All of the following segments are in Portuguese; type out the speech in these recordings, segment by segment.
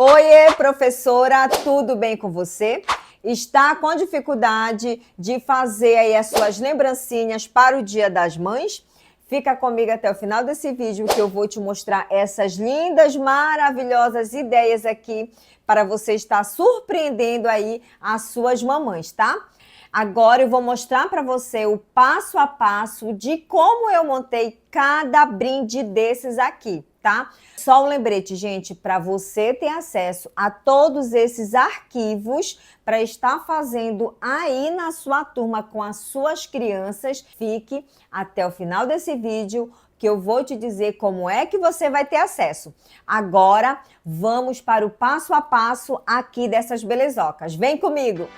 Oiê, professora, tudo bem com você? Está com dificuldade de fazer aí as suas lembrancinhas para o Dia das Mães? Fica comigo até o final desse vídeo que eu vou te mostrar essas lindas, maravilhosas ideias aqui para você estar surpreendendo aí as suas mamães, tá? Agora eu vou mostrar para você o passo a passo de como eu montei cada brinde desses aqui, tá? Só um lembrete, gente, para você ter acesso a todos esses arquivos para estar fazendo aí na sua turma com as suas crianças, fique até o final desse vídeo que eu vou te dizer como é que você vai ter acesso. Agora, vamos para o passo a passo aqui dessas belezocas. Vem comigo!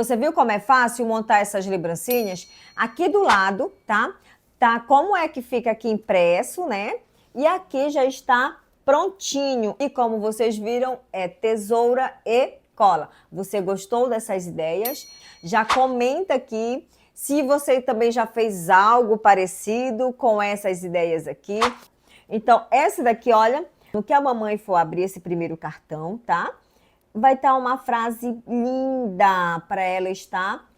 Você viu como é fácil montar essas lembrancinhas? Aqui do lado, tá? Tá como é que fica aqui impresso, né? E aqui já está prontinho. E como vocês viram, é tesoura e cola. Você gostou dessas ideias? Já comenta aqui se você também já fez algo parecido com essas ideias aqui. Então, essa daqui, olha, no que a mamãe for abrir esse primeiro cartão, tá? Vai estar uma frase linda para ela estar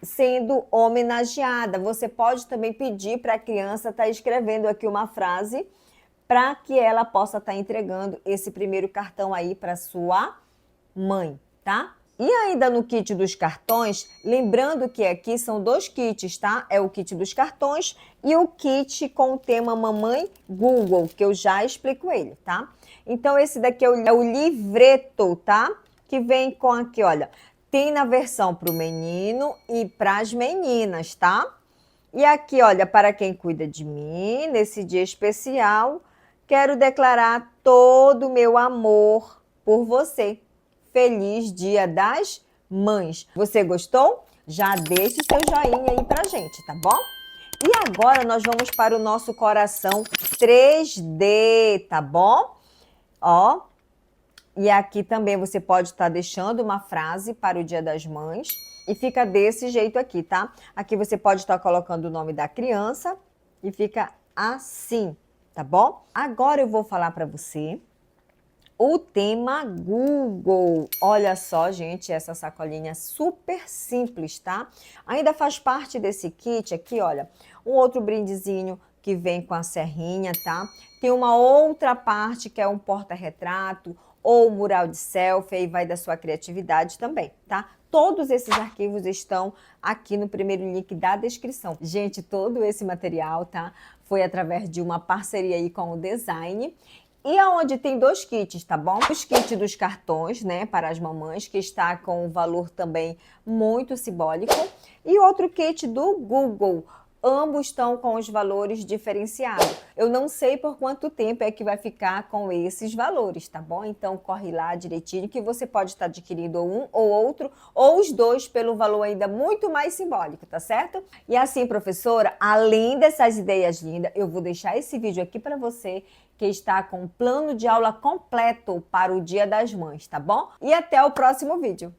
sendo homenageada. Você pode também pedir para a criança estar escrevendo aqui uma frase para que ela possa estar entregando esse primeiro cartão aí para sua mãe, tá? E ainda no kit dos cartões, lembrando que aqui são 2 kits, tá? É o kit dos cartões e o kit com o tema Mamãe Google, que eu já explico ele, tá? Então, esse daqui é o livreto, tá? Que vem com aqui, olha, tem na versão para o menino e para as meninas, tá? E aqui, olha, para quem cuida de mim, nesse dia especial, quero declarar todo o meu amor por você. Feliz Dia das Mães. Você gostou? Já deixe seu joinha aí pra gente, tá bom? E agora nós vamos para o nosso coração 3D, tá bom? Ó, e aqui também você pode estar deixando uma frase para o Dia das Mães e fica desse jeito aqui, tá? Aqui você pode estar colocando o nome da criança e fica assim, tá bom? Agora eu vou falar para você o tema Google. Olha só, gente, essa sacolinha super simples, tá? Ainda faz parte desse kit aqui, olha, um outro brindezinho que vem com a serrinha, tá? Tem uma outra parte que é um porta-retrato ou mural de selfie, aí vai da sua criatividade também, tá? Todos esses arquivos estão aqui no primeiro link da descrição. Gente, todo esse material, tá? Foi através de uma parceria aí com o Design. E aonde tem 2 kits, tá bom? Os kits dos cartões, né, para as mamães, que está com um valor também muito simbólico. E outro kit do Google. Ambos estão com os valores diferenciados. Eu não sei por quanto tempo é que vai ficar com esses valores, tá bom? Então, corre lá direitinho que você pode estar adquirindo um ou outro, ou os 2 pelo valor ainda muito mais simbólico, tá certo? E assim, professora, além dessas ideias lindas, eu vou deixar esse vídeo aqui para você que está com um plano de aula completo para o Dia das Mães, tá bom? E até o próximo vídeo.